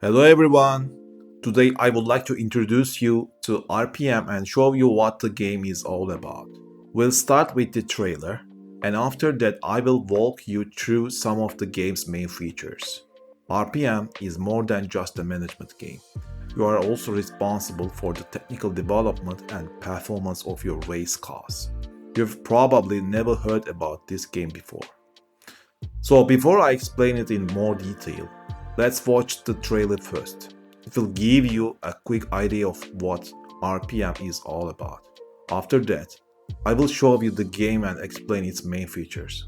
Hello everyone! Today I would like to introduce you to RPM and show you what the game is all about. We'll start with the trailer, and after that I will walk you through some of the game's main features. RPM is more than just a management game. You are also responsible for the technical development and performance of your race cars. You've probably never heard about this game before. So before I explain it in more detail, let's watch the trailer first. It will give you a quick idea of what RPM is all about. After that, I will show you the game and explain its main features.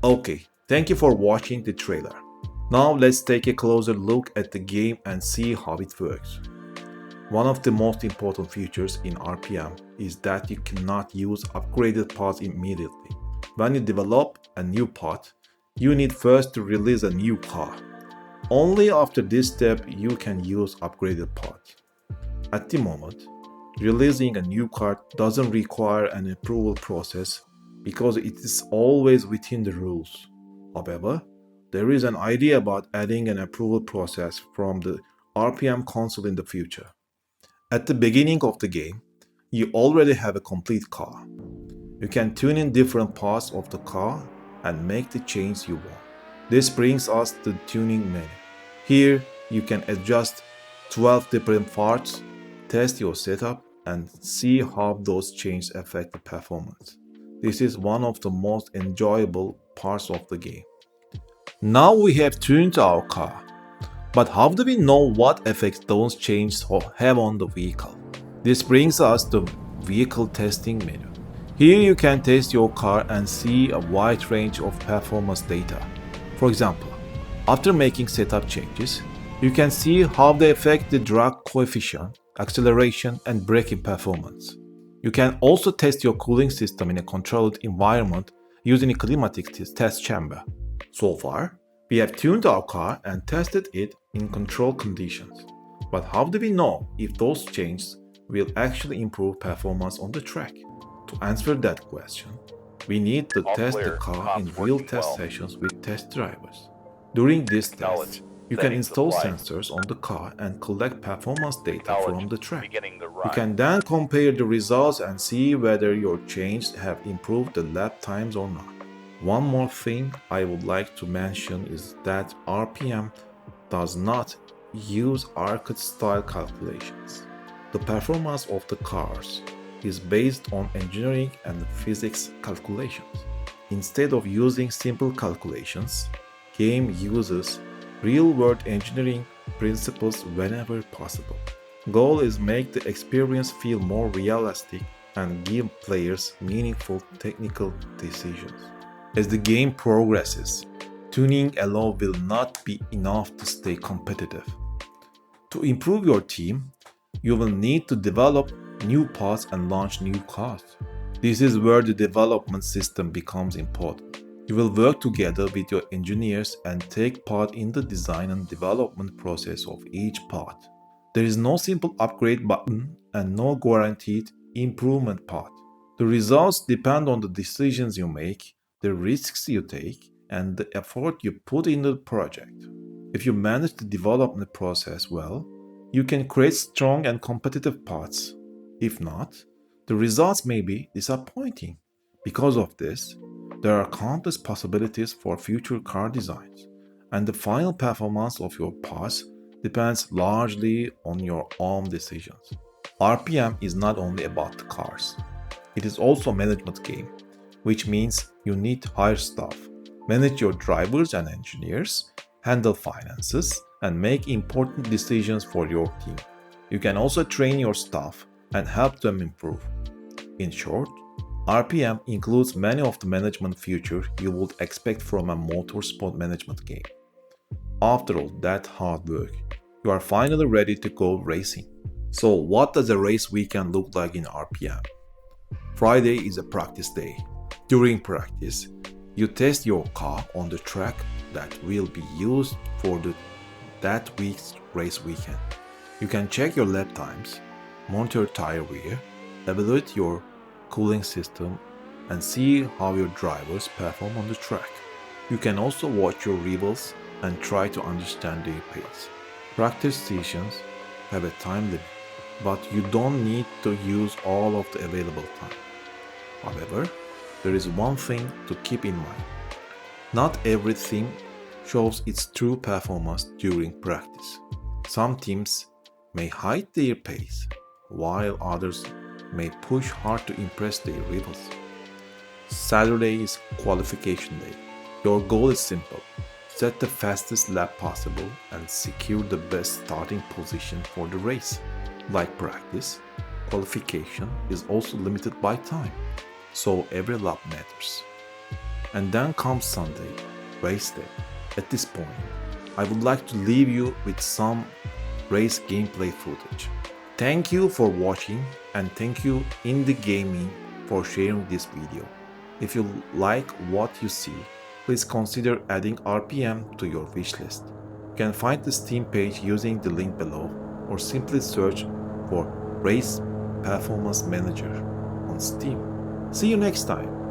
Okay, thank you for watching the trailer. Now let's take a closer look at the game and see how it works. One of the most important features in RPM is that you cannot use upgraded pods immediately. When you develop a new pod, you need first to release a new car. Only after this step you can use upgraded pods. At the moment, releasing a new car doesn't require an approval process because it is always within the rules. However, there is an idea about adding an approval process from the RPM console in the future. At the beginning of the game, you already have a complete car. You can tune in different parts of the car and make the changes you want. This brings us to the tuning menu. Here, you can adjust 12 different parts, test your setup, and see how those changes affect the performance. This is one of the most enjoyable parts of the game. Now we have tuned our car, but how do we know what effects those changes have on the vehicle? This brings us to vehicle testing menu. Here you can test your car and see a wide range of performance data. For example, after making setup changes, you can see how they affect the drag coefficient, acceleration, and braking performance. You can also test your cooling system in a controlled environment using a Climatic test chamber. So far, we have tuned our car and tested it in controlled conditions. But how do we know if those changes will actually improve performance on the track? To answer that question, we need to test the car in real test sessions with test drivers. During this test, you can install sensors on the car and collect performance data from the track. You can then compare the results and see whether your changes have improved the lap times or not. One more thing I would like to mention is that RPM does not use arcade-style calculations. The performance of the cars is based on engineering and physics calculations. Instead of using simple calculations, game uses real-world engineering principles whenever possible. Goal is make the experience feel more realistic and give players meaningful technical decisions. As the game progresses, tuning alone will not be enough to stay competitive. To improve your team, you will need to develop new pods and launch new cars. This is where the development system becomes important. You will work together with your engineers and take part in the design and development process of each pod. There is no simple upgrade button and no guaranteed improvement path. The results depend on the decisions you make, the risks you take, and the effort you put in the project. If you manage the development process well, you can create strong and competitive paths. If not, the results may be disappointing. Because of this, there are countless possibilities for future car designs, and the final performance of your paths depends largely on your own decisions. RPM is not only about the cars. It is also a management game, which means you need to hire staff, manage your drivers and engineers, handle finances, and make important decisions for your team. You can also train your staff and help them improve. In short, RPM includes many of the management features you would expect from a motorsport management game. After all that hard work, you are finally ready to go racing. So, what does a race weekend look like in RPM? Friday is a practice day. During practice, you test your car on the track that will be used for that week's race weekend. You can check your lap times, monitor tire wear, evaluate your cooling system, and see how your drivers perform on the track. You can also watch your rivals and try to understand their pace. Practice sessions have a time limit, but you don't need to use all of the available time. However, there is one thing to keep in mind. Not everything shows its true performance during practice. Some teams may hide their pace, while others may push hard to impress their rivals. Saturday is qualification day. Your goal is simple. Set the fastest lap possible and secure the best starting position for the race. Like practice, qualification is also limited by time, so every lap matters. And then comes Sunday, race day. At this point, I would like to leave you with some race gameplay footage. Thank you for watching, and thank you IndieGameInn for sharing this video. If you like what you see, please consider adding RPM to your wishlist. You can find the Steam page using the link below, or simply search for Race Performance Manager on Steam. See you next time!